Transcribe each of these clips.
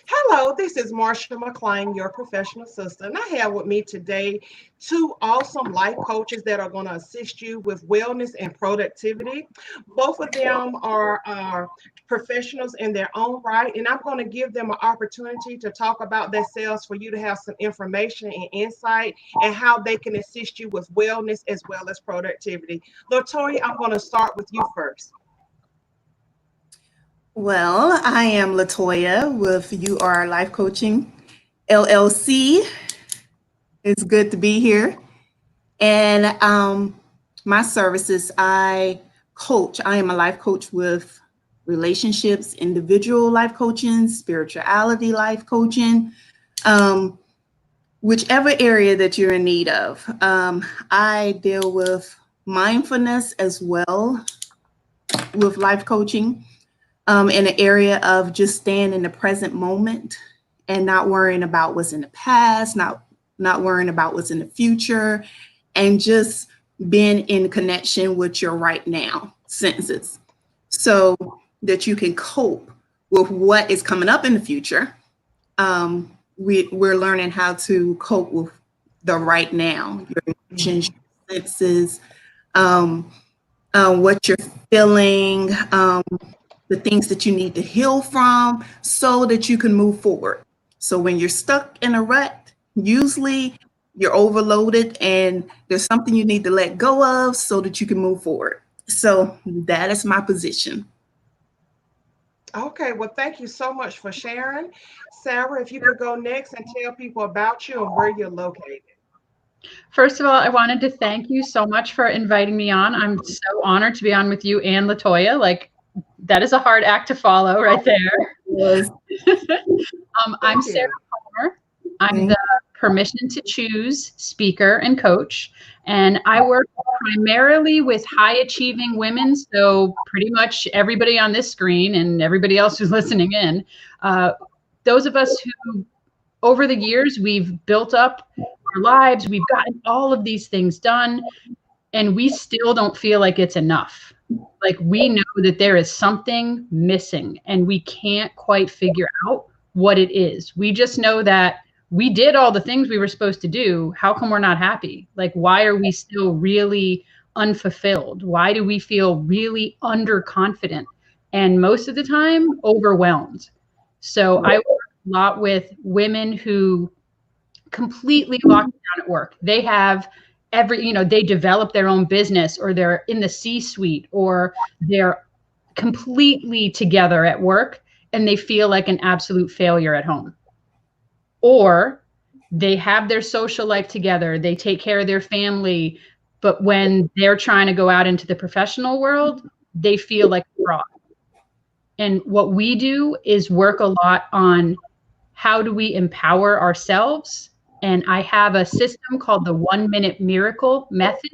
Hello, this is Marsha McClain, your professional assistant. I have with me today two awesome life coaches that are going to assist you with wellness and productivity. Both of them are professionals in their own right, and I'm going to give them an opportunity to talk about themselves for you to have some information and insight and how they can assist you with wellness as well as productivity. Latoya, I'm going to start with you first. Well, I am Latoya with You Are Life Coaching LLC. It's good to be here. And my services, I coach. I am a life coach with relationships, individual life coaching, spirituality life coaching, um, whichever area that you're in need of. I deal with mindfulness as well with life coaching. In an area of just staying in the present moment and not worrying about what's in the past, not worrying about what's in the future, and just being in connection with your right now senses so that you can cope with what is coming up in the future. We're learning how to cope with the right now, your emotions, your senses, um, what you're feeling, the things that you need to heal from so that you can move forward. So when you're stuck in a rut, usually you're overloaded and there's something you need to let go of so that you can move forward. So that is my position. Okay, well, thank you so much for sharing. Sarah, if you could go next and tell people about you and where you're located. First of all, I wanted to thank you so much for inviting me on. I'm so honored to be on with you and Latoya. Like, that is a hard act to follow right there. Yes. I'm Thank Sarah you. Palmer. I'm the Permission to Choose speaker and coach, and I work primarily with high achieving women. So pretty much everybody on this screen and everybody else who's listening in, those of us who over the years we've built up our lives, we've gotten all of these things done, and we still don't feel like it's enough. Like we know that there is something missing and we can't quite figure out what it is. We just know that we did all the things we were supposed to do. How come we're not happy? Like, why are we still really unfulfilled? Why do we feel really underconfident? And most of the time, overwhelmed. So I work a lot with women who completely locked down at work. They have they develop their own business, or they're in the C-suite, or they're completely together at work and they feel like an absolute failure at home. Or they have their social life together, they take care of their family, but when they're trying to go out into the professional world, they feel like a fraud. And what we do is work a lot on how do we empower ourselves. And I have a system called the 1 minute miracle method.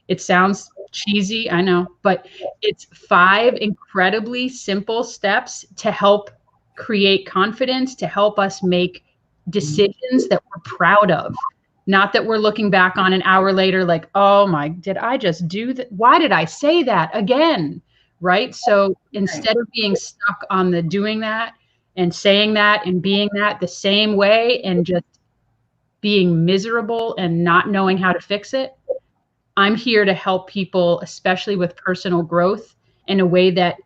It sounds cheesy, I know, but it's 5 incredibly simple steps to help create confidence, to help us make decisions that we're proud of. Not that we're looking back on an hour later like, oh my, did I just do that? Why did I say that again? Right? So instead of being stuck on the doing that and saying that and being that the same way and just being miserable and not knowing how to fix it, I'm here to help people, especially with personal growth, in a way that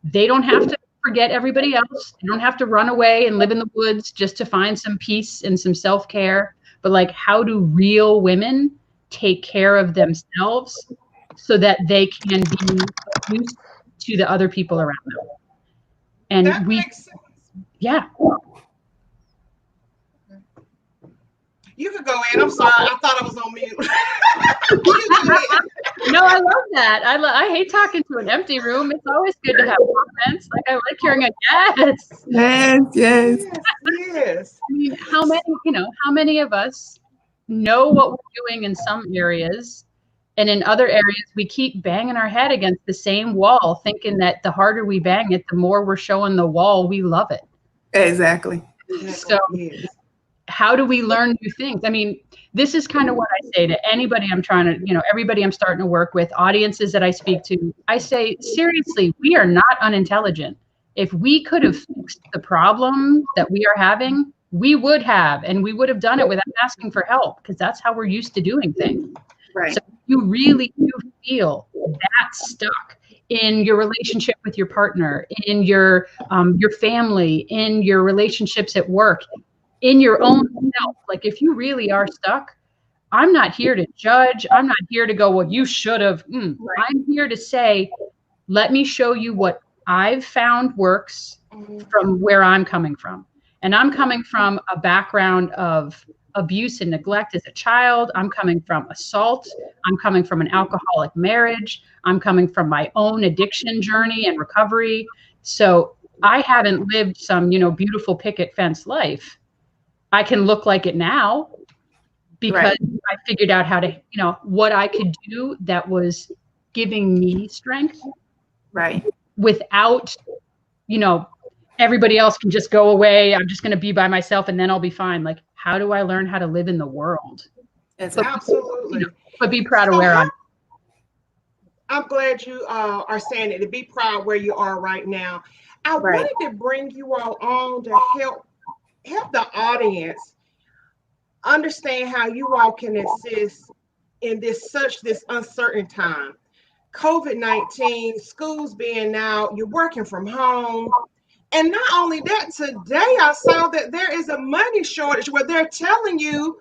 they don't have to forget everybody else. They don't have to run away and live in the woods just to find some peace and some self-care. But like, how do real women take care of themselves so that they can be used to the other people around them? And That makes sense. yeah. You could go in. I'm sorry. I thought I was on mute. You go ahead. No, I love that. I hate talking to an empty room. It's always good to have comments. Like, I like hearing a yes. Yes, yes. Yes, yes. I mean, how many of us know what we're doing in some areas, and in other areas we keep banging our head against the same wall, thinking that the harder we bang it, the more we're showing the wall we love it. Exactly. So Yes. how do we learn new things? I mean, this is kind of what I say to anybody I'm trying to, everybody I'm starting to work with, audiences that I speak to. I say, seriously, we are not unintelligent. If we could have fixed the problem that we are having, we would have, and we would have done it without asking for help, because that's how we're used to doing things. Right. So you really do feel that stuck in your relationship with your partner, in your family, in your relationships at work, in your own self. Like, if you really are stuck, I'm not here to judge. I'm not here to go, well, you should have. Right. I'm here to say, let me show you what I've found works from where I'm coming from. And I'm coming from a background of abuse and neglect as a child. I'm coming from assault. I'm coming from an alcoholic marriage. I'm coming from my own addiction journey and recovery. So I haven't lived some, beautiful picket fence life. I can look like it now because I figured out how to, what I could do that was giving me strength. Right. Without, everybody else can just go away. I'm just going to be by myself and then I'll be fine. Like, how do I learn how to live in the world? Absolutely. But be proud of where I'm glad you are saying it, to be proud where you are right now. I wanted to bring you all on to help the audience understand how you all can assist in this uncertain time. COVID-19, schools being out, you're working from home. And not only that, today I saw that there is a money shortage where they're telling you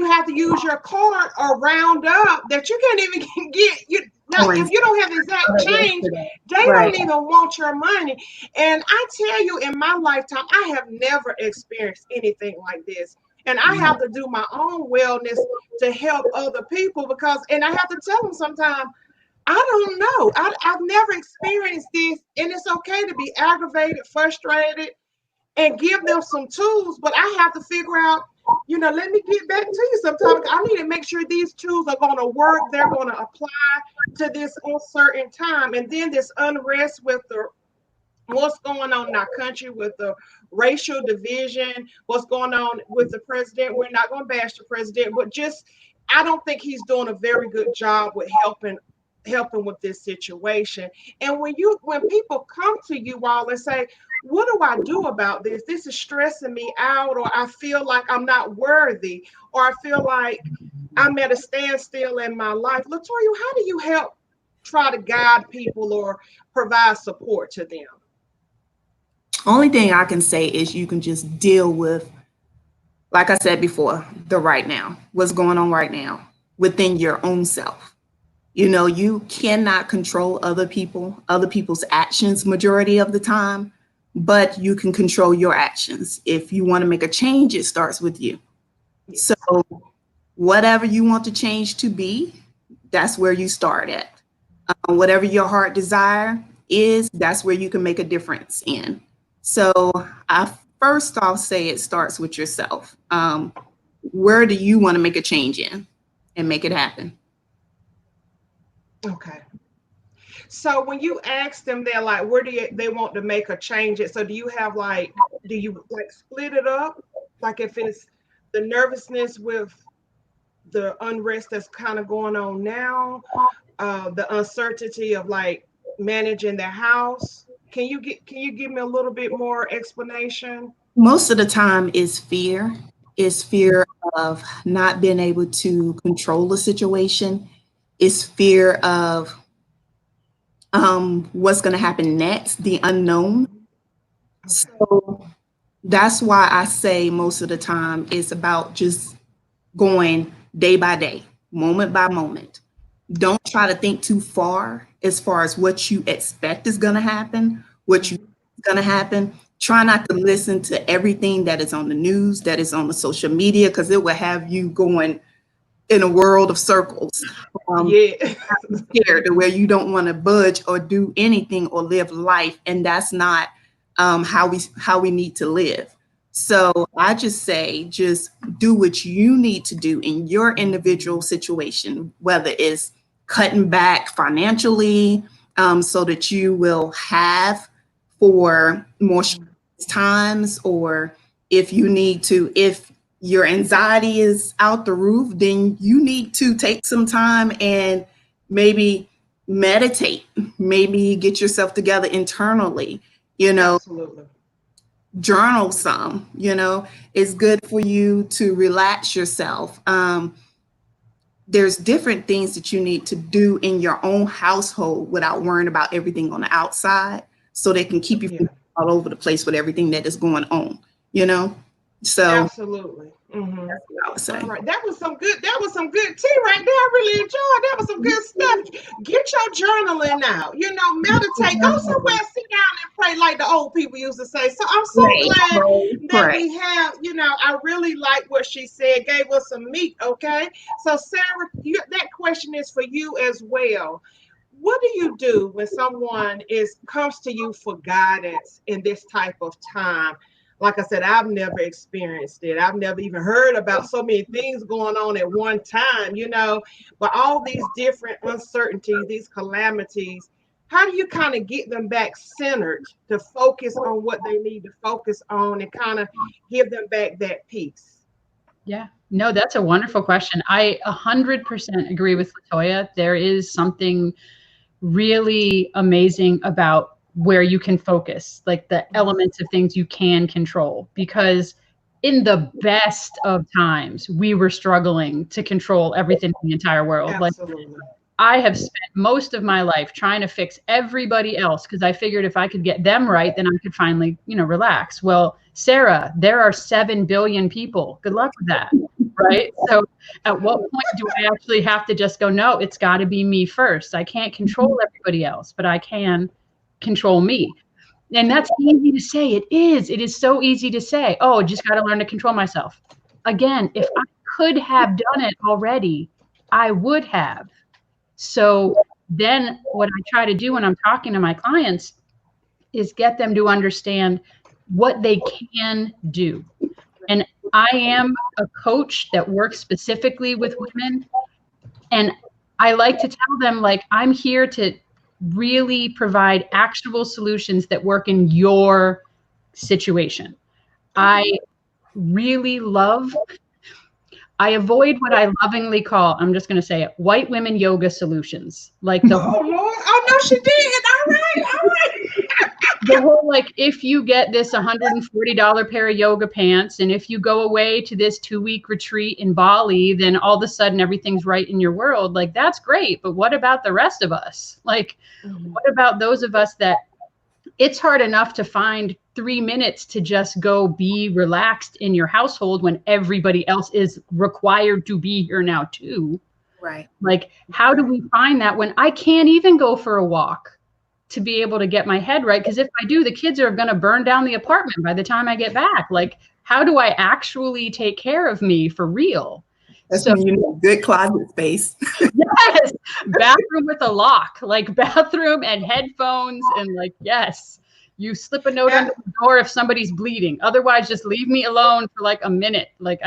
have to use your card or round up that you can't even get. If you don't have the exact change, they don't even want your money. And I tell you, in my lifetime, I have never experienced anything like this. And I have to do my own wellness to help other people and I have to tell them sometimes, I don't know. I've never experienced this, and it's okay to be aggravated, frustrated, and give them some tools. But I have to figure out, let me get back to you sometime. I need to make sure these tools are going to work. They're going to apply to this uncertain time. And then this unrest with what's going on in our country with the racial division, what's going on with the president. We're not going to bash the president, but I don't think he's doing a very good job with helping with this situation. And when people come to you all and say, what do I do about this? This is stressing me out, or I feel like I'm not worthy, or I feel like I'm at a standstill in my life. Latoya, how do you help try to guide people or provide support to them? Only thing I can say is you can just deal with, like I said before, the right now, what's going on right now within your own self. You cannot control other people's actions majority of the time, but you can control your actions. If you want to make a change, it starts with you. So whatever you want to change to be, that's where you start at. Whatever your heart desire is, that's where you can make a difference in. So I'll say it starts with yourself. Where do you want to make a change in and make it happen? Okay. So when you ask them, they're like, where do they want to make a change? So do you split it up? Like if it's the nervousness with the unrest that's kind of going on now, the uncertainty of like managing their house. Can you give me a little bit more explanation? Most of the time is fear. It's fear of not being able to control the situation. It's fear of what's going to happen next, the unknown. Okay. So that's why I say most of the time it's about just going day by day, moment by moment. Don't try to think too far as what you expect is going to happen, what you is going to happen. Try not to listen to everything that is on the news, that is on the social media, because it will have you going in a world of circles. Scared to where you don't want to budge or do anything or live life. And that's not how we need to live. So I just say, just do what you need to do in your individual situation, whether it's cutting back financially so that you will have for more times, or if you need to, if your anxiety is out the roof, then you need to take some time and maybe meditate, maybe get yourself together internally, You know, Absolutely. journal some, you know, it's good for you to relax yourself. There's different things that you need to do in your own household without worrying about everything on the outside, so they can keep you Yeah. from all over the place with everything that is going on, you know? So Absolutely. Mm-hmm. that's what I would say. All right, that was some good tea right there. I really enjoyed. That was some good stuff. Get your journaling out. You know, meditate. Go somewhere, sit down and pray like the old people used to say. So I'm so Right. glad that Right. we have, you know, I really like what she said, gave us some meat, okay? So Sarah, that question is for you as well. What do you do when someone comes to you for guidance in this type of time? Like I said, I've never experienced it. I've never even heard about so many things going on at one time, you know, but all these different uncertainties, these calamities, how do you kind of get them back centered to focus on what they need to focus on and kind of give them back that peace? Yeah, no, that's a wonderful question. I 100% agree with Latoya. There is something really amazing about where you can focus, like the elements of things you can control, because in the best of times, we were struggling to control everything in the entire world. Like, Absolutely. I have spent most of my life trying to fix everybody else because I figured if I could get them right, then I could finally, relax. Well, Sarah, there are 7 billion people. Good luck with that. Right. So at what point do I actually have to just go, no, it's got to be me first. I can't control everybody else, but I can control me. And that's easy to say. It is. It is so easy to say, oh, just got to learn to control myself. Again, if I could have done it already, I would have. So then what I try to do when I'm talking to my clients is get them to understand what they can do. And I am a coach that works specifically with women. And I like to tell them, like, I'm here to really provide actionable solutions that work in your situation. I really I avoid what I lovingly call, I'm just going to say it, white women yoga solutions. Like the Oh, Lord. Oh, no, she did. All right. The whole, like, if you get this $140 pair of yoga pants, and if you go away to this 2-week retreat in Bali, then all of a sudden everything's right in your world. Like, that's great. But what about the rest of us? Like, what about those of us that it's hard enough to find 3 minutes to just go be relaxed in your household when everybody else is required to be here now too? Right. Like, how do we find that when I can't even go for a walk to be able to get my head right? Because if I do, the kids are going to burn down the apartment by the time I get back. Like, how do I actually take care of me for real? That's when you need good closet space. Yes, bathroom with a lock, like bathroom and headphones, and like, yes, you slip a note under the door if somebody's bleeding. Otherwise, just leave me alone for like a minute. Like,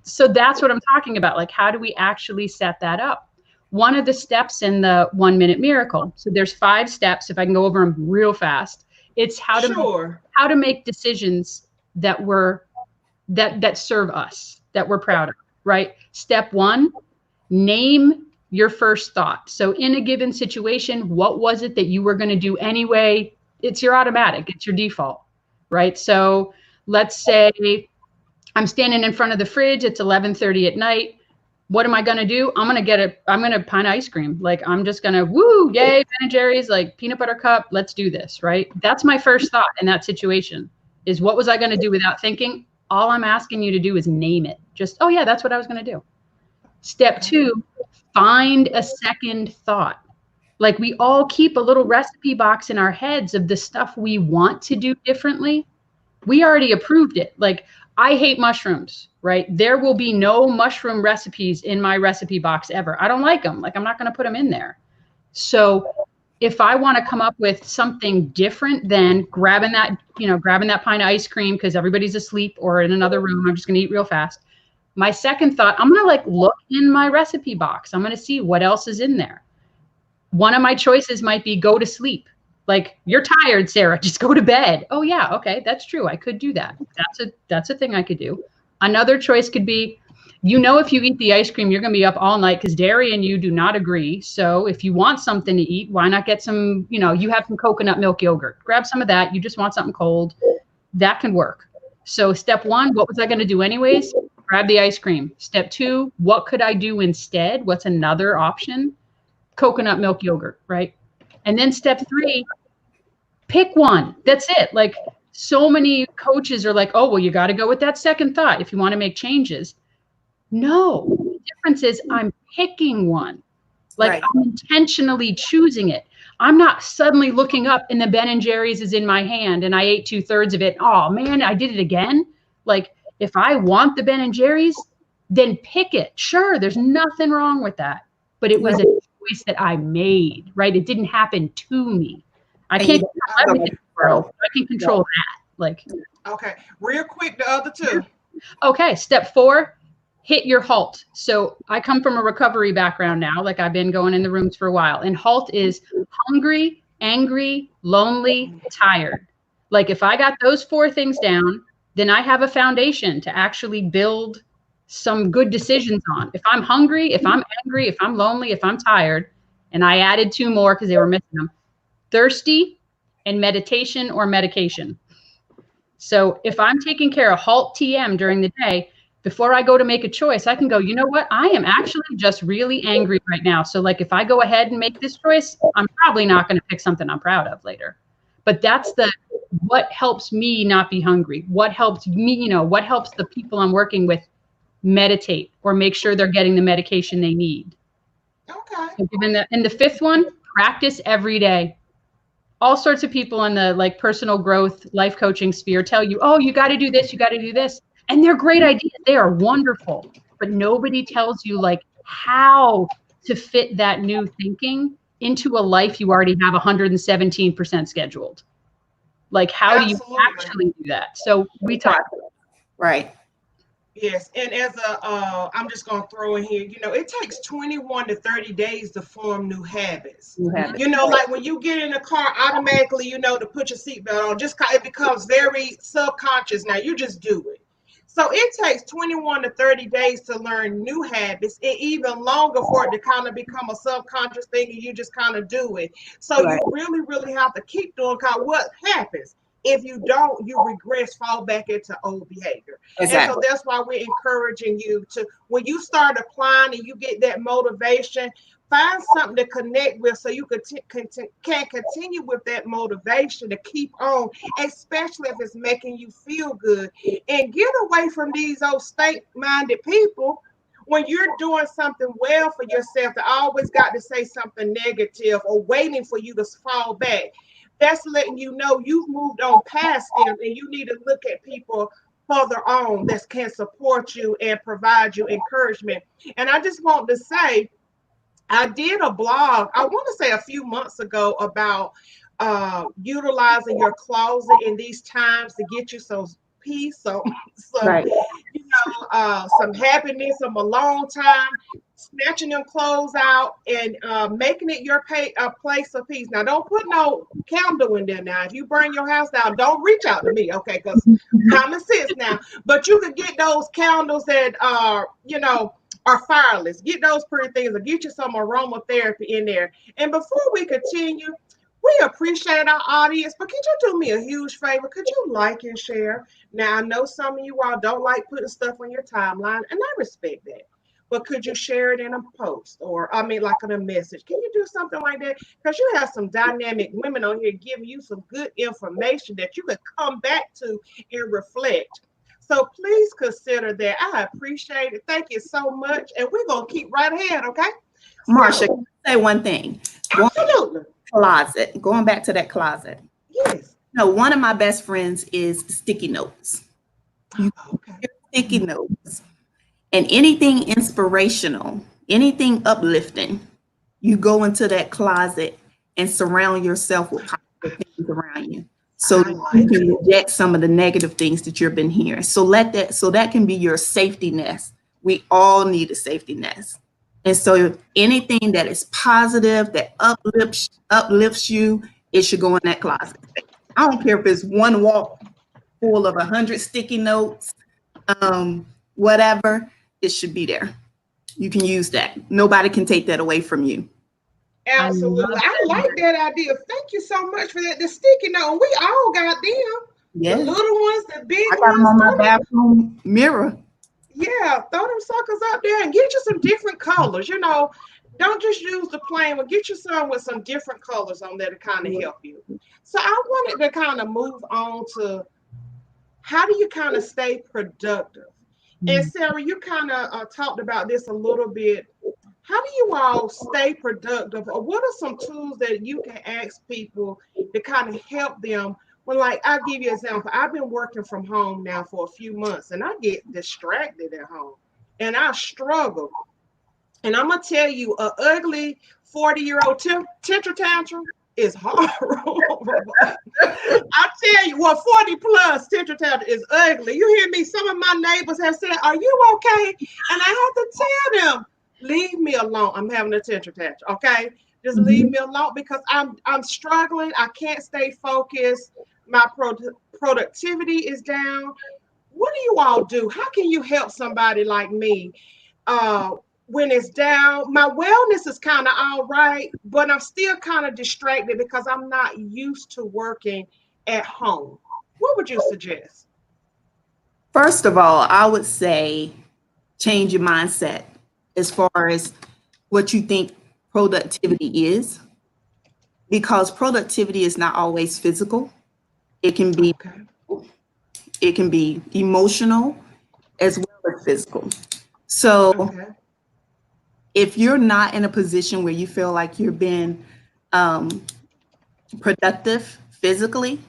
so that's what I'm talking about. Like, how do we actually set that up? One of the steps in the 1 Minute Miracle. So there's 5 steps. If I can go over them real fast, it's how to make decisions that serve us, that we're proud of. Right. Step 1, name your first thought. So in a given situation, what was it that you were going to do anyway? It's your automatic. It's your default. Right. So let's say I'm standing in front of the fridge. It's 11:30 at night. What am I going to do? I'm going to pint ice cream. Like, I'm just going to, woo, yay, Ben & Jerry's, like peanut butter cup. Let's do this. Right. That's my first thought in that situation, is what was I going to do without thinking? All I'm asking you to do is name it. Just, oh yeah, that's what I was going to do. Step 2, find a second thought. Like, we all keep a little recipe box in our heads of the stuff we want to do differently. We already approved it. Like, I hate mushrooms, right? There will be no mushroom recipes in my recipe box ever. I don't like them. Like, I'm not going to put them in there. So if I want to come up with something different than grabbing that pint of ice cream because everybody's asleep or in another room, I'm just going to eat real fast. My second thought, I'm going to look in my recipe box. I'm going to see what else is in there. One of my choices might be go to sleep. Like, you're tired, Sarah, just go to bed. Oh yeah. Okay. That's true. I could do that. That's a thing I could do. Another choice could be, You know, if you eat the ice cream, you're going to be up all night because Dairy and you do not agree. So if you want something to eat, why not get some, you know, you have some coconut milk yogurt. Grab some of that. You just want something cold. That can work. So step one, what was I going to do anyways? Grab the ice cream. Step two, what could I do instead? What's another option? Coconut milk yogurt, right? And then step three, pick one. That's it. Like, so many coaches are like, oh, well, you got to go with that second thought if you want to make changes. No, the difference is I'm picking one. Like, Right. I'm intentionally choosing it. I'm not suddenly looking up and the Ben & Jerry's is in my hand and I ate 2/3 of it. Oh man, I did it again. Like, if I want the Ben & Jerry's, then pick it. Sure, there's nothing wrong with that. But it was a choice that I made, right? It didn't happen to me. I And can't you control don't everything in the world. I can control that. Like, Okay, real quick, the other two. okay, step four, hit your HALT. So I come from a recovery background now, like I've been going in the rooms for a while. And HALT is hungry, angry, lonely, tired. Like, if I got those four things down, then I have a foundation to actually build some good decisions on. If I'm hungry, if I'm angry, if I'm lonely, if I'm tired, and I added two more because they were missing them, thirsty and meditation or medication. So if I'm taking care of HALT TM during the day, before I go to make a choice, I can go, you know what? I am actually just really angry right now. So like, if I go ahead and make this choice, I'm probably not going to pick something I'm proud of later. But that's what helps me not be hungry. What helps me, you know, what helps the people I'm working with meditate or make sure they're getting the medication they need. Okay. So and the fifth one, practice every day. All sorts of people in the like personal growth, life coaching sphere tell you, oh, you got to do this, you got to do this. And they're great ideas. They are wonderful. But nobody tells you like how to fit that new thinking into a life you already have 117% scheduled. Like, how do you actually do that? So we talk. Right. Yes, and as I'm just gonna throw in here, you know, it takes 21 to 30 days to form new habits. You know, like when you get in the car, automatically, you know, to put your seatbelt on, just it becomes very subconscious. Now you just do it. So it takes 21 to 30 days to learn new habits, and even longer for it to kind of become a subconscious thing, and you just kind of do it. So you really, really have to keep doing. Cause what happens? If you don't, you regress, fall back into old behavior. Exactly. And so that's why we're encouraging you to, when you start applying and you get that motivation, find something to connect with so you can continue with that motivation to keep on, especially if it's making you feel good. And get away from these old state-minded people. When you're doing something well for yourself, they always got to say something negative or waiting for you to fall back. That's letting you know you've moved on past them, and you need to look at people further on that can support you and provide you encouragement. And I just want to say, I did a blog, I want to say a few months ago, about utilizing your closet in these times to get you some peace, some you know, some happiness, some alone time, snatching them clothes out and making it your place of peace. Now, don't put no candle in there now. If you burn your house down, don't reach out to me, okay? Because common sense now. But you could get those candles that are, you know, are fireless. Get those pretty things or get you some aromatherapy in there. And before we continue, we appreciate our audience, but could you do me a huge favor? Could you like and share? Now, I know some of you all don't like putting stuff on your timeline, and I respect that. But could you share it in a post or, I mean, like in a message? Can you do something like that? Because you have some dynamic women on here giving you some good information that you could come back to and reflect. So please consider that. I appreciate it. Thank you so much. And we're going to keep right ahead, okay? Marsha, can I say one thing? Absolutely. Closet. Going back to that closet. Yes. No, one of my best friends is sticky notes. Okay. Sticky notes. And anything inspirational, anything uplifting, you go into that closet and surround yourself with positive things around you. So you can reject some of the negative things that you've been hearing. So that can be your safety nest. We all need a safety nest. And so anything that is positive, that uplifts you, it should go in that closet. I don't care if it's one wall full of 100 sticky notes, whatever. it should be there. You can use that. Nobody can take that away from you. Absolutely. I like that idea. Thank you so much for that. The sticky note, we all got them. Yeah. The little ones, the big I got them ones. on my bathroom mirror. Yeah, throw them suckers up there and get you some different colors. You know, don't just use the plain one. Get you some with some different colors on there to kind of help you. So I wanted to kind of move on to how do you kind of stay productive? And Sarah, you kind of talked about this a little bit. How do you all stay productive? Or what are some tools that you can ask people to kind of help them? When, like, I'll give you an example. I've been working from home now for a few months and I get distracted at home and I struggle. And I'm going to tell you, an ugly 40-year-old temper tantrum is horrible. I tell you, well, 40 plus temper tantrum is ugly. You hear me? Some of my neighbors have said, "Are you okay?" And I have to tell them, leave me alone. I'm having a temper tantrum. Okay. Just leave me alone because I'm struggling. I can't stay focused. My productivity is down. What do you all do? How can you help somebody like me when it's down? My wellness is kind of all right, but I'm still kind of distracted because I'm not used to working at home. What would you suggest? First of all, I would say change your mindset as far as what you think productivity is, because productivity is not always physical. It can be emotional as well as physical. So if you're not in a position where you feel like you're being productive physically,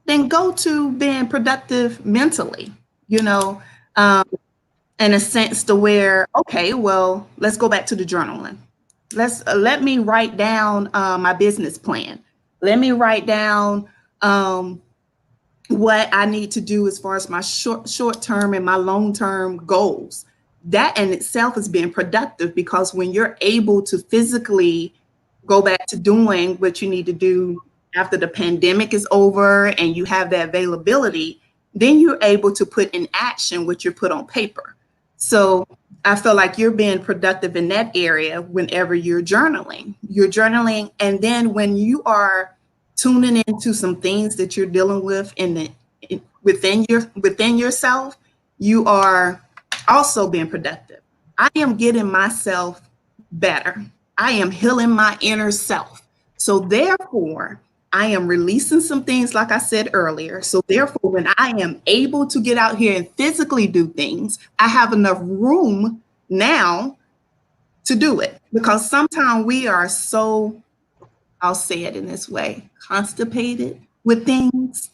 then go to being productive mentally, you know, in a sense to where, okay, well, let's go back to the journaling. Let me write down my business plan. Let me write down what I need to do as far as my short term and my long term goals. That in itself is being productive, because when you're able to physically go back to doing what you need to do after the pandemic is over and you have the availability, then you're able to put in action what you put on paper. So I feel like you're being productive in that area whenever you're journaling. You're journaling, and then when you are tuning into some things that you're dealing with within yourself, you are also being productive. I am getting myself better. I am healing my inner self. So therefore, I am releasing some things, like I said earlier. So therefore, when I am able to get out here and physically do things, I have enough room now to do it. Because sometimes we are so, I'll say it in this way, constipated with things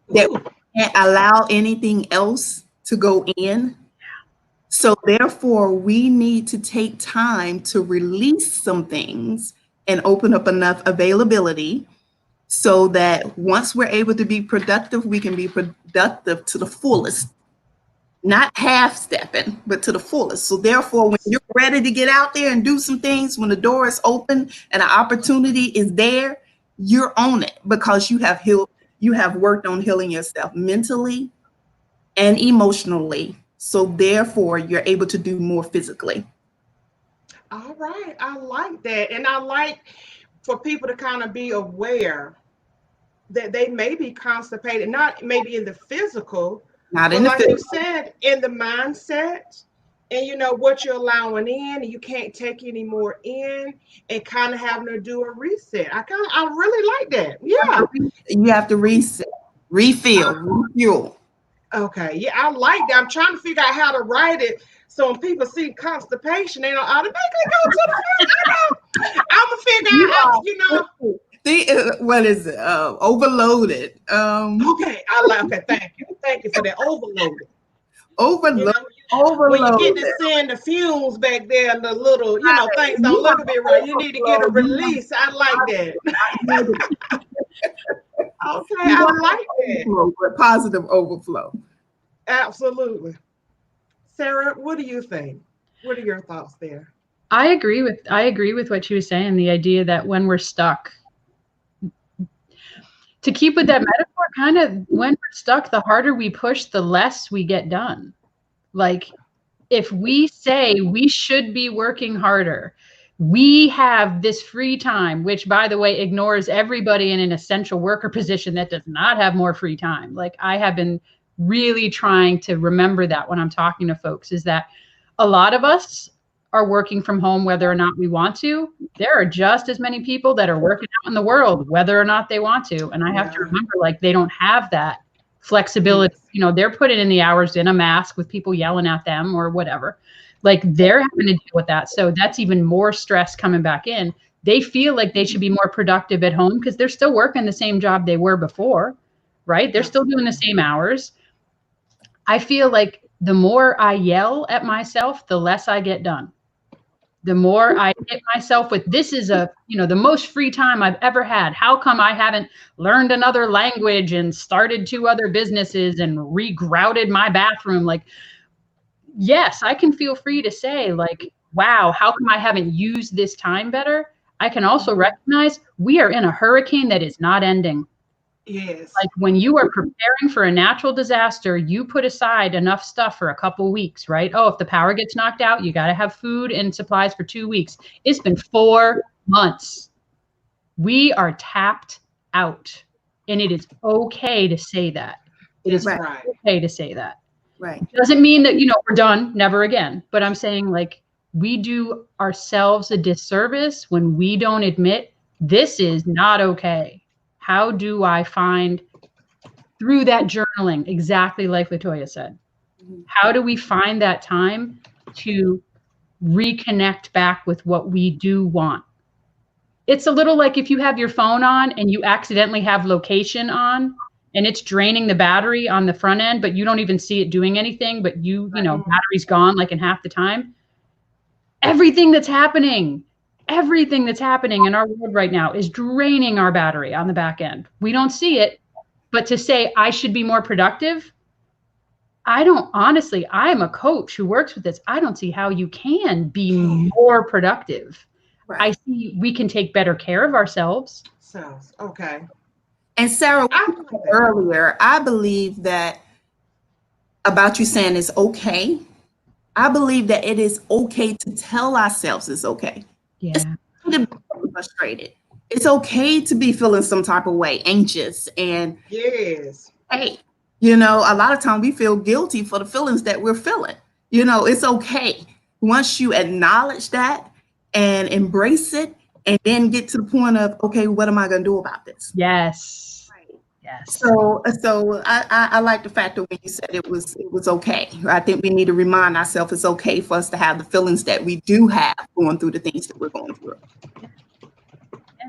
that we can't allow anything else to go in. So therefore, we need to take time to release some things and open up enough availability so that once we're able to be productive, we can be productive to the fullest, not half stepping, but to the fullest. So therefore, when you're ready to get out there and do some things, when the door is open and the opportunity is there, you're on it, because you have healed, you have worked on healing yourself mentally and emotionally. So therefore, you're able to do more physically. All right. I like that. And I like for people to kind of be aware that they may be constipated, not maybe in the physical, Not but in the like physical. you said, in the mindset, and you know what you're allowing in, and you can't take any more in, and kind of having to do a reset. I really like that. Yeah. You have to reset, refill, refuel. Okay. Yeah, I like that. I'm trying to figure out how to write it so when people see constipation, they don't automatically go to the first. I'm gonna figure out, you know. What is it? Overloaded. Okay, I like. Okay, thank you for that. Overloaded. You know, when you get Overloaded. to seeing the fumes back there and the little, you know, things don't look a bit right. You need to get a release. I like that. Okay, I like that. But positive overflow. Absolutely. Sarah, what do you think? What are your thoughts there? I agree with what she was saying, the idea that when we're stuck, to keep with that metaphor, kind of when we're stuck, the harder we push, the less we get done. Like if we say we should be working harder, we have this free time, which, by the way, ignores everybody in an essential worker position that does not have more free time. Like, I have been really trying to remember that when I'm talking to folks, is that a lot of us are working from home whether or not we want to. There are just as many people that are working out in the world whether or not they want to. And I have to remember, like, they don't have that flexibility. You know, they're putting in the hours in a mask with people yelling at them or whatever. Like, they're having to deal with that. So that's even more stress coming back in. They feel like they should be more productive at home because they're still working the same job they were before, right? They're still doing the same hours. I feel like the more I yell at myself, the less I get done. The more I hit myself with, this is the most free time I've ever had. How come I haven't learned another language and started 2 other businesses and regrouted my bathroom? Like, yes, I can feel free to say, like, wow, how come I haven't used this time better? I can also recognize we are in a hurricane that is not ending. Yes. Like, when you are preparing for a natural disaster, you put aside enough stuff for a couple of weeks, right? Oh, if the power gets knocked out, you got to have food and supplies for 2 weeks. It's been 4 months. We are tapped out, and it is okay to say that. It is okay to say that. Right. Doesn't mean that, we're done, never again. But I'm saying, like, we do ourselves a disservice when we don't admit this is not okay. How do I find, through that journaling, exactly like Latoya said, how do we find that time to reconnect back with what we do want? It's a little like if you have your phone on and you accidentally have location on and it's draining the battery on the front end, but you don't even see it doing anything, but battery's gone like in half the time. Everything that's happening in our world right now is draining our battery on the back end. We don't see it, but to say I should be more productive, I am a coach who works with this. I don't see how you can be more productive. Right. I see we can take better care of ourselves. Okay. And Sarah, earlier, I believe that about you saying it's okay. I believe that it is okay to tell ourselves it's okay. Yeah. It's okay to be frustrated. It's okay to be feeling some type of way, anxious, and yes. Hey, a lot of times we feel guilty for the feelings that we're feeling. It's okay. Once you acknowledge that and embrace it, and then get to the point of, okay, what am I going to do about this? Yes. Right. Yes. So I like the fact that when you said it was okay. I think we need to remind ourselves it's okay for us to have the feelings that we do have going through the things that we're going through. Yeah.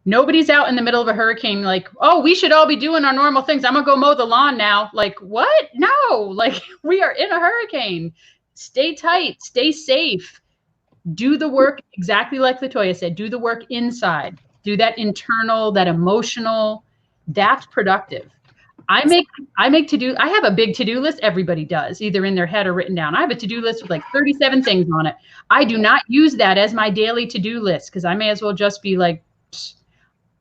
Nobody's out in the middle of a hurricane like, oh, we should all be doing our normal things. I'm going to go mow the lawn now. Like, what? No, like, we are in a hurricane. Stay tight, stay safe. Do the work exactly like Latoya said. Do the work inside. Do that internal, that emotional. That's productive. I have a big to-do list. Everybody does, either in their head or written down. I have a to-do list with like 37 things on it. I do not use that as my daily to-do list because I may as well just be like,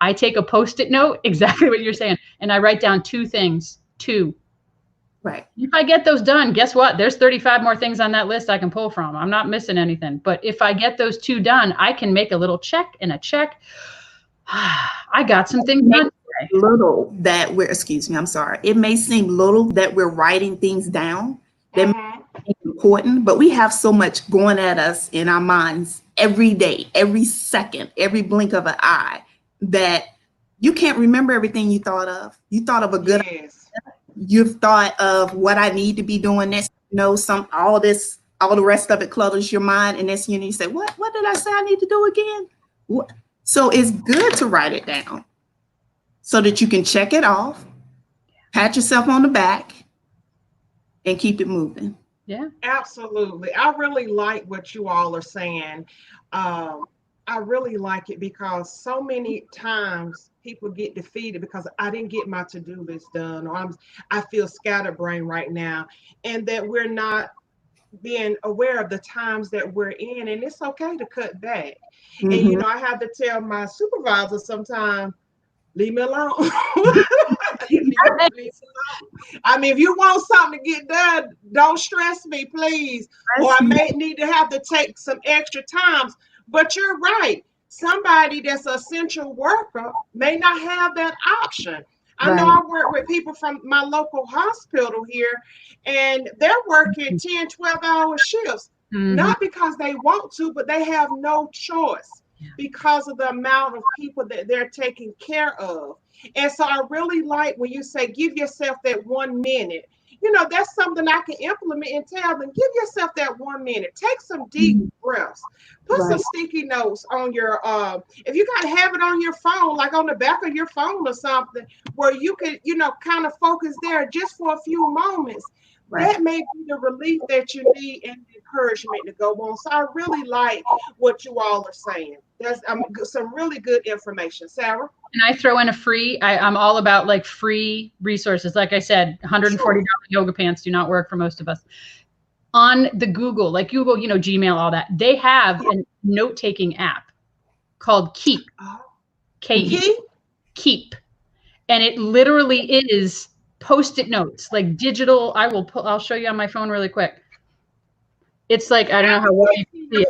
I take a Post-it note, exactly what you're saying, and I write down 2 things. 2. Right. If I get those done, guess what? There's 35 more things on that list I can pull from. I'm not missing anything. But if I get those 2 done, I can make a little check and a check. I got some things done today. It may seem little that we're writing things down that may be important, but we have so much going at us in our minds every day, every second, every blink of an eye that you can't remember everything you thought of. You thought of a good idea. You've thought of what I need to be doing next. All the rest of it clutters your mind, and then you say, what did I say I need to do again? What? So it's good to write it down so that you can check it off, pat yourself on the back, and keep it moving. Yeah, absolutely. I really like what you all are saying. I really like it because so many times people get defeated because I didn't get my to-do list done, or I feel scatterbrained right now, and that we're not being aware of the times that we're in, and it's okay to cut back. And I have to tell my supervisor sometimes, leave me alone. I mean, if you want something to get done, don't stress me, please. Or I may need to have to take some extra times. But you're right. Somebody that's an essential worker may not have that option. I know I work with people from my local hospital here, and they're working 10, 12-hour shifts, not because they want to, but they have no choice because of the amount of people that they're taking care of. And so I really like when you say, give yourself that 1 minute. You know, that's something I can implement and tell them, give yourself that 1 minute. Take some deep breaths. Put some sticky notes on your, if you got to have it on your phone, like on the back of your phone or something, where you can, you know, kind of focus there just for a few moments. That may be the relief that you need and the encouragement to go on. So I really like what you all are saying. There's some really good information. Sarah? And I throw in a free, I'm all about like free resources. Like I said, $140 yoga pants do not work for most of us. On the Google, like Google, you know, Gmail, all that, they have a note-taking app called Keep. K-E. Keep. And it literally is Post-it notes, like digital. I'll show you on my phone really quick. It's like, I don't know how well you can see it.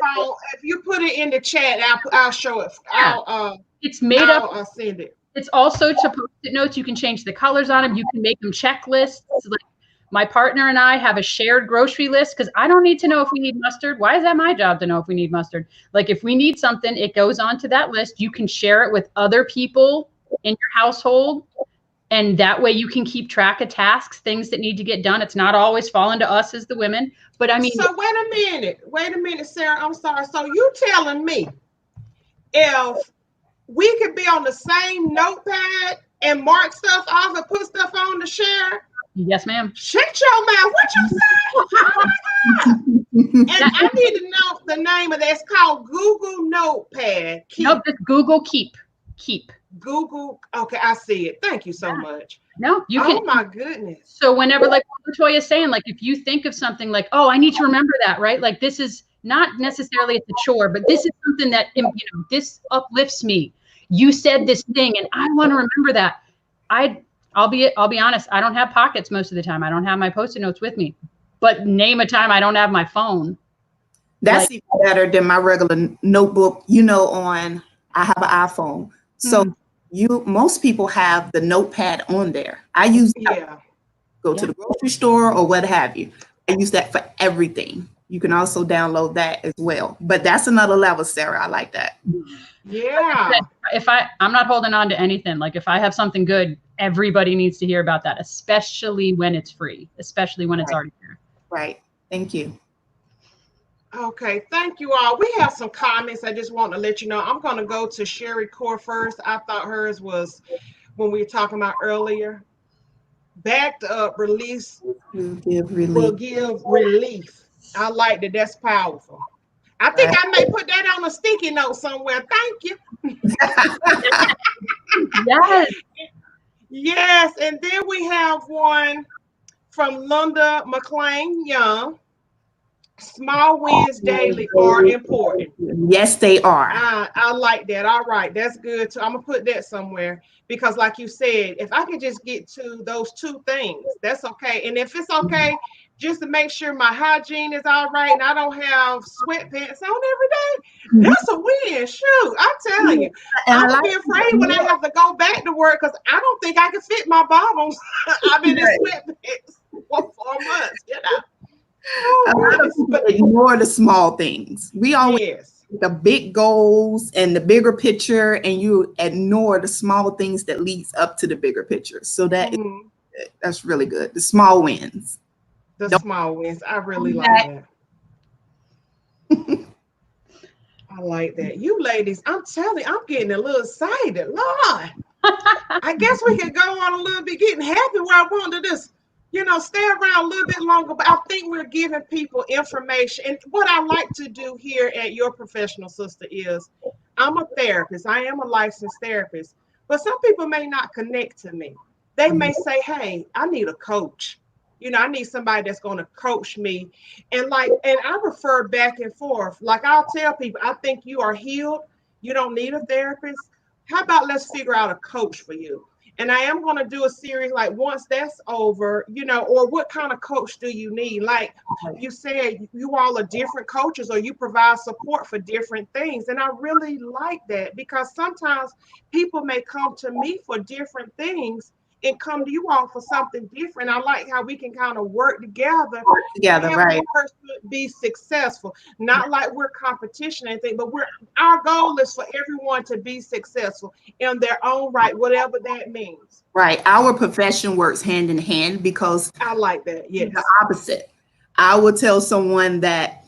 If you put it in the chat, I'll show it. It's made up. I'll send it. It's also to Post-it notes. You can change the colors on them. You can make them checklists. Like my partner and I have a shared grocery list because I don't need to know if we need mustard. Why is that my job to know if we need mustard? Like if we need something, it goes onto that list. You can share it with other people in your household. And that way you can keep track of tasks, things that need to get done. It's not always falling to us as the women. But I mean. So wait a minute, Sarah. I'm sorry. So you telling me if we could be on the same notepad and mark stuff off and put stuff on to share? Yes, ma'am. Shut your mouth. What you say? Oh my God. And I need to know the name of that. It's called Google Notepad. Nope, it's Google Keep. Keep. Google. Okay, I see it. Thank you so much. No, you can. Oh my goodness. So whenever, like Latoya is saying, like if you think of something like, oh, I need to remember that, right? Like this is not necessarily it's a chore, but this is something that, you know, this uplifts me. You said this thing and I want to remember that. I'll be honest. I don't have pockets most of the time. I don't have my Post-it notes with me, but name a time I don't have my phone. That's even better than my regular notebook, you know, I have an iPhone. So most people have the notepad on there. I use that. Go to the grocery store or what have you. I use that for everything. You can also download that as well. But that's another level, Sarah. I like that. Yeah. If I'm not holding on to anything. Like if I have something good, everybody needs to hear about that, especially when it's free, especially when it's already there. Right. Thank you. Okay, thank you all. We have some comments. I just want to let you know. I'm going to go to Sherry Core first. I thought hers was when we were talking about earlier. Backed up release will give relief. I like that. That's powerful. I think I may put that on a sticky note somewhere. Thank you. Yes. Yes. And then we have one from Linda McLean Young. Small wins daily are important. Yes, they are. I like that. All right. That's good too. I'm going to put that somewhere because like you said, if I could just get to those two things, that's okay. And if it's okay, just to make sure my hygiene is all right and I don't have sweatpants on every day, that's a win. Shoot, I'm telling you. I'm going to be afraid when I have to go back to work because I don't think I can fit my bottoms. I've been in sweatpants for 4 months, you know. A lot of people ignore the small things. We always the big goals and the bigger picture, and you ignore the small things that leads up to the bigger picture. So that's really good. The small wins. Small wins. I really like that. I like that. You ladies, I'm telling you, I'm getting a little excited. Lord. I guess we could go on a little bit, getting happy where I want to just, you know, stay around a little bit longer, but I think we're giving people information. And what I like to do here at Your Professional Sister is I'm a therapist. I am a licensed therapist, but some people may not connect to me. They may say, hey, I need a coach. You know, I need somebody that's going to coach me. And I refer back and forth. Like I'll tell people, I think you are healed. You don't need a therapist. How about let's figure out a coach for you? And I am going to do a series like once that's over, or what kind of coach do you need? Like you said, you all are different coaches or you provide support for different things. And I really like that because sometimes people may come to me for different things and come to you all for something different. I like how we can kind of work together to help right. that person be successful. Not like we're competition or anything, but our goal is for everyone to be successful in their own right, whatever that means. Right. Our profession works hand in hand because I like that. Yes. the opposite. I will tell someone that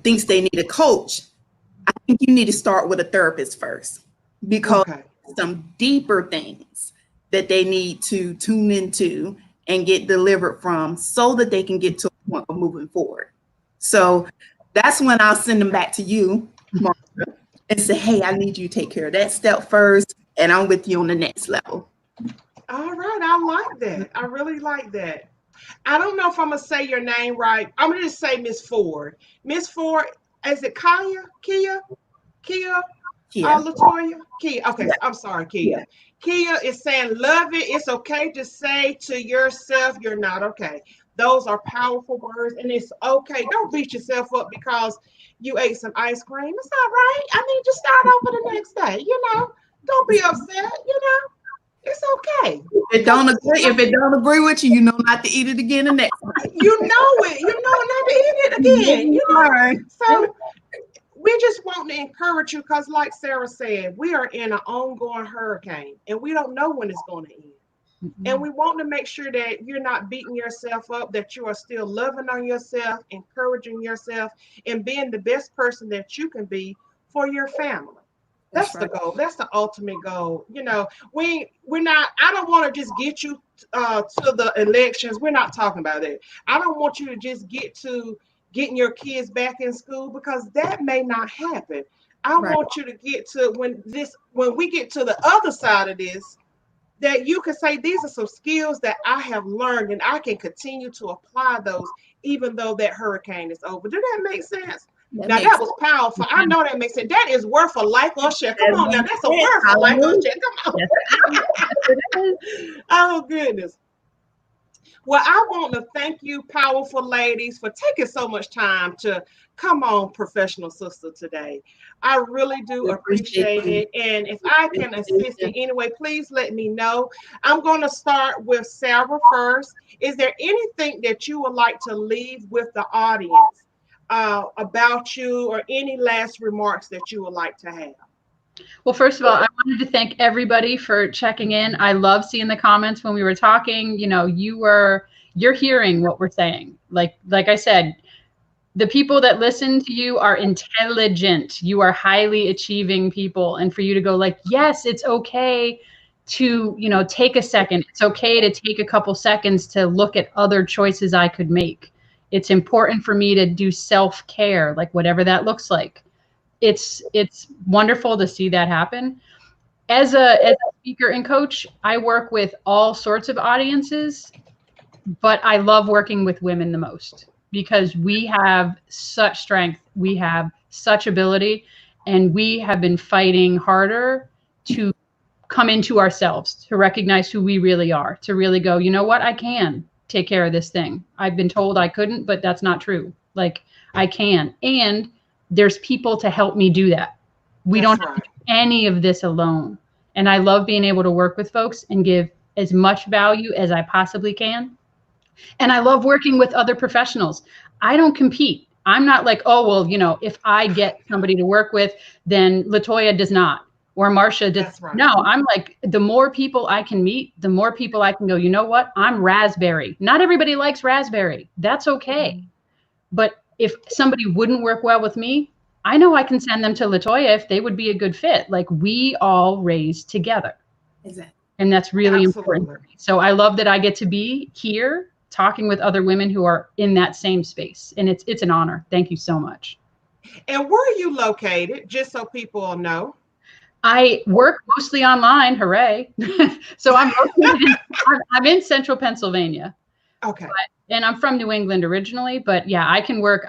thinks they need a coach. I think you need to start with a therapist first because some deeper things that they need to tune into and get delivered from so that they can get to a point of moving forward. So that's when I'll send them back to you, Marsha, and say, hey, I need you to take care of that step first, and I'm with you on the next level. All right. I like that. I really like that. I don't know if I'm going to say your name right. I'm going to just say Miss Ford. Miss Ford, is it Kia? Latoya? Kia. Okay. Yeah. I'm sorry, Kia. Yeah. Kia is saying, love it. It's okay to say to yourself, you're not okay. Those are powerful words, and it's okay. Don't beat yourself up because you ate some ice cream. It's all right. I mean, just start over the next day. Don't be upset. It's okay. If it don't agree with you, you know not to eat it again the next time. You know it. You know not to eat it again. So we just want to encourage you because, like Sarah said, we are in an ongoing hurricane and we don't know when it's going to end. Mm-hmm. And we want to make sure that you're not beating yourself up, that you are still loving on yourself, encouraging yourself, and being the best person that you can be for your family. That's right. The goal. That's the ultimate goal. We're not, I don't want to just get you to the elections. We're not talking about that. I don't want you to just get to getting your kids back in school because that may not happen. I want you to get to when we get to the other side of this, that you can say, these are some skills that I have learned and I can continue to apply those even though that hurricane is over. Do that make sense? That was powerful. I know that makes sense. That is worth a like or share. Come on now. That's a worth a like or share. Come on. Oh, goodness. Well, I want to thank you, powerful ladies, for taking so much time to come on Professional Sister today. I really do appreciate it. And if I can assist in any way, please let me know. I'm going to start with Sarah first. Is there anything that you would like to leave with the audience about you, or any last remarks that you would like to have? Well, first of all, I wanted to thank everybody for checking in. I love seeing the comments when we were talking. You're hearing what we're saying. Like I said, the people that listen to you are intelligent. You are highly achieving people. And for you to go like, yes, it's okay to, take a second. It's okay to take a couple seconds to look at other choices I could make. It's important for me to do self-care, like whatever that looks like. It's wonderful to see that happen. As a speaker and coach, I work with all sorts of audiences, but I love working with women the most because we have such strength, we have such ability, and we have been fighting harder to come into ourselves, to recognize who we really are, to really go, you know what, I can take care of this thing. I've been told I couldn't, but that's not true. Like, I can. And there's people to help me do that. We don't have to do any of this alone. And I love being able to work with folks and give as much value as I possibly can. And I love working with other professionals. I don't compete. I'm not like, oh, well, if I get somebody to work with, then Latoya does not, or Marsha does. Right. No, I'm like, the more people I can meet, the more people I can go, you know what? I'm raspberry. Not everybody likes raspberry. That's okay. Mm-hmm. But if somebody wouldn't work well with me, I know I can send them to Latoya if they would be a good fit. Like, we all raise together. Exactly. And that's really important for me. So I love that I get to be here talking with other women who are in that same space. And it's an honor. Thank you so much. And where are you located? Just so people will know. I work mostly online. Hooray. So I'm in central Pennsylvania. Okay. And I'm from New England originally, but yeah, I can work.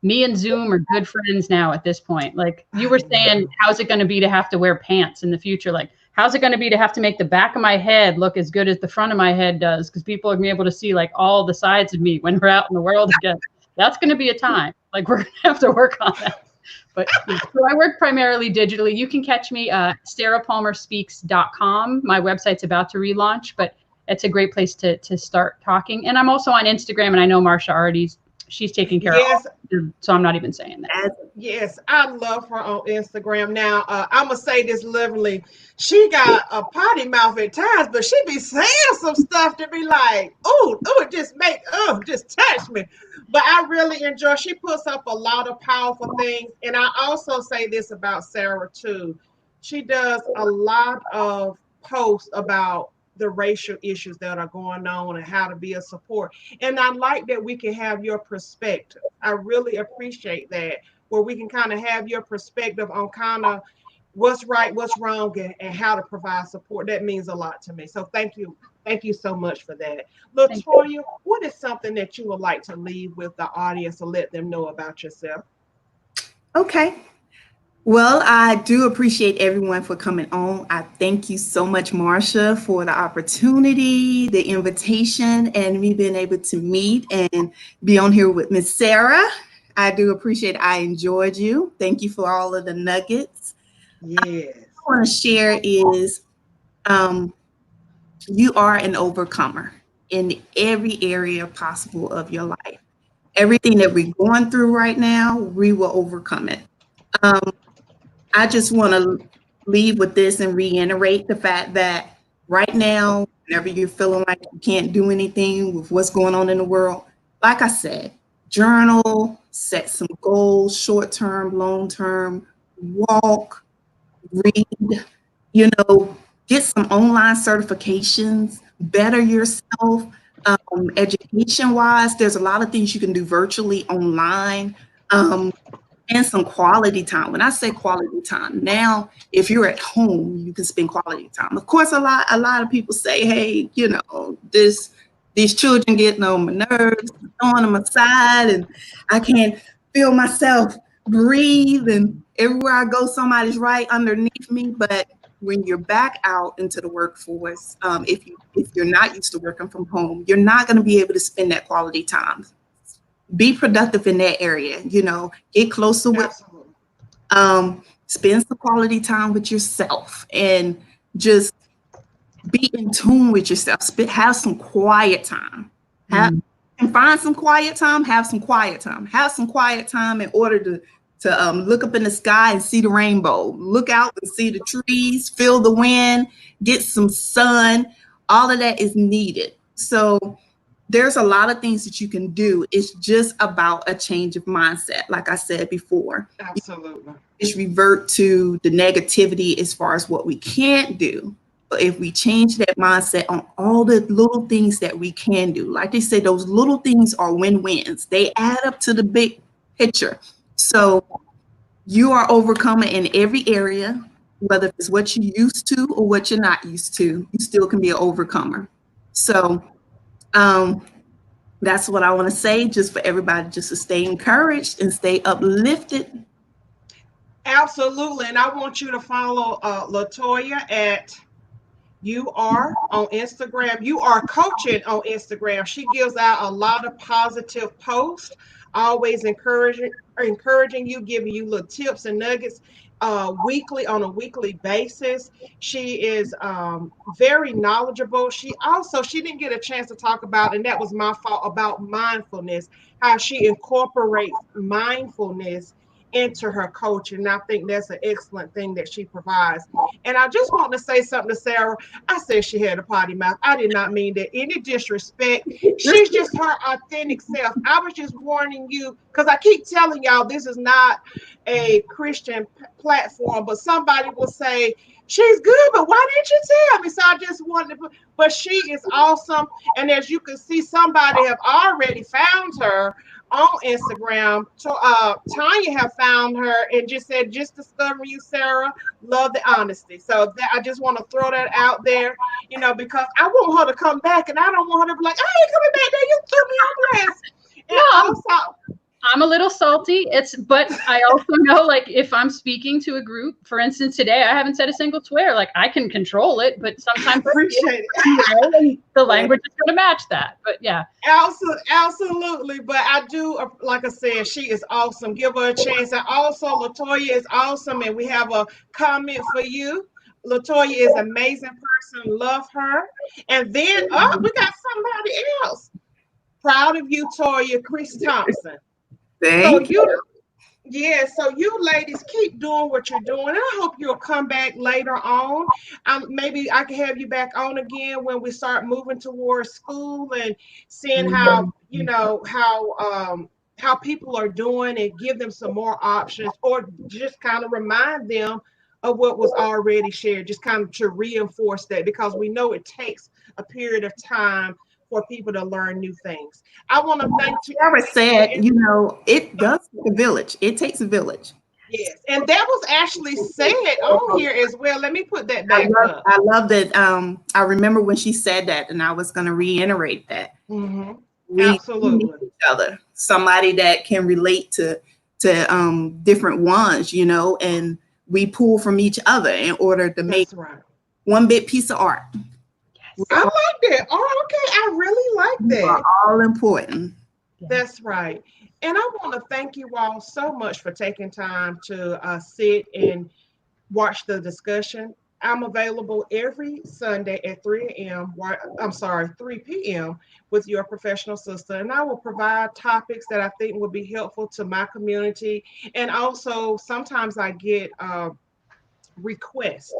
me and Zoom are good friends now at this point. Like you were saying, how's it going to be to have to wear pants in the future? Like, how's it going to be to have to make the back of my head look as good as the front of my head does? Because people are going to be able to see like all the sides of me when we're out in the world again. That's going to be a time. Like we're going to have to work on that. But so I work primarily digitally. You can catch me at sarahpalmerspeaks.com. My website's about to relaunch, but it's a great place to start talking. And I'm also on Instagram, and I know Marsha she's taking care of it, so I'm not even saying that. Yes, I love her on Instagram. Now, I'm going to say this liberally. She got a potty mouth at times, but she be saying some stuff to be like, oh, it just touch me. But I really enjoy, she puts up a lot of powerful things. And I also say this about Sarah too. She does a lot of posts about the racial issues that are going on and how to be a support. And I like that we can have your perspective. I really appreciate that, where we can kind of have your perspective on kind of what's right, what's wrong, and how to provide support. That means a lot to me. So thank you. Thank you so much for that. LaToya, what is something that you would like to leave with the audience to let them know about yourself? Okay. Well, I do appreciate everyone for coming on. I thank you so much, Marsha, for the opportunity, the invitation, and me being able to meet and be on here with Miss Sarah. I do appreciate it. I enjoyed you. Thank you for all of the nuggets. Yes. What I want to share is you are an overcomer in every area possible of your life. Everything that we're going through right now, we will overcome it. I just want to leave with this and reiterate the fact that right now, whenever you're feeling like you can't do anything with what's going on in the world, like I said, journal, set some goals, short-term, long-term, walk, read, get some online certifications, better yourself. Education-wise, there's a lot of things you can do virtually online. And some quality time. When I say quality time, now, if you're at home, you can spend quality time. Of course, a lot of people say, hey, these children getting on my nerves, throwing them aside, and I can't feel myself breathe, and everywhere I go, somebody's right underneath me. But when you're back out into the workforce, if you're not used to working from home, you're not going to be able to spend that quality time. Be productive in that area, get closer with, spend some quality time with yourself and just be in tune with yourself. Have some quiet time. And find some quiet time, have some quiet time. Have some quiet time in order to look up in the sky and see the rainbow. Look out and see the trees, feel the wind, get some sun. All of that is needed. So there's a lot of things that you can do. It's just about a change of mindset, like I said before. Absolutely. It's revert to the negativity as far as what we can't do. But if we change that mindset on all the little things that we can do, like they say, those little things are win-wins. They add up to the big picture. So you are overcoming in every area, whether it's what you're used to or what you're not used to, you still can be an overcomer. So that's what I want to say, just for everybody just to stay encouraged and stay uplifted. Absolutely. And I want you to follow LaToya at You Are on Instagram. You Are Coaching on Instagram. She gives out a lot of positive posts, always encouraging you, giving you little tips and nuggets on a weekly basis. She is very knowledgeable. She didn't get a chance to talk about, and that was my fault, about mindfulness, how she incorporates mindfulness into her coaching. And I think that's an excellent thing that she provides. And I just want to say something to Sarah. I said she had a potty mouth. I did not mean that any disrespect. She's just her authentic self. I was just warning you, because I keep telling y'all this is not a Christian platform, but somebody will say, she's good, but why didn't you tell me? So I just wanted to, but she is awesome. And as you can see, somebody have already found her on Instagram. Tanya have found her and just said, just discovering you, Sarah. Love the honesty. So I just want to throw that out there, because I want her to come back, and I don't want her to be like, I ain't coming back there. You threw me on blast. And also, I'm a little salty. But I also know, like, if I'm speaking to a group, for instance, today I haven't said a single swear. Like, I can control it, but sometimes Appreciate it. the language is going to match that. But yeah, Absolutely. But I do, like I said, she is awesome. Give her a chance. And also, Latoya is awesome. And we have a comment for you. Latoya is an amazing person. Love her. And then, oh, we got somebody else. Proud of you, Toya, Chris Thompson. Thank you. Yeah, so you ladies keep doing what you're doing. And I hope you'll come back later on. Maybe I can have you back on again when we start moving towards school and seeing how, you know, how people are doing and give them some more options, or just kind of remind them of what was already shared, just kind of to reinforce that, because we know it takes a period of time for people to learn new things. I want to thank you. Sarah said, you know, it does take a village. It takes a village. Yes, and that was actually said on here as well. Let me put that back up. I love that. I remember when she said that, and I was going to reiterate that. Mm-hmm. We Absolutely. need each other. Somebody that can relate to different ones, you know, and we pull from each other in order to make one big piece of art. I like that. Oh, okay. I really like that. Are all important. That's right. And I want to thank you all so much for taking time to sit and watch the discussion. I'm available every Sunday at 3 p.m. with your professional sister. And I will provide topics that I think will be helpful to my community. And also, sometimes I get requests.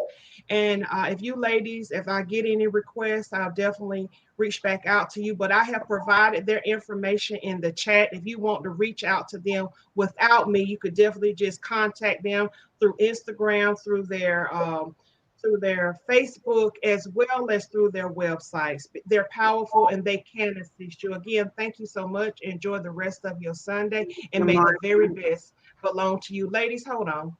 And if I get any requests, I'll definitely reach back out to you. But I have provided their information in the chat. If you want to reach out to them without me, you could definitely just contact them through Instagram, through their Facebook, as well as through their websites. They're powerful and they can assist you. Again, thank you so much. Enjoy the rest of your Sunday, and may the very best belong to you. Ladies, hold on.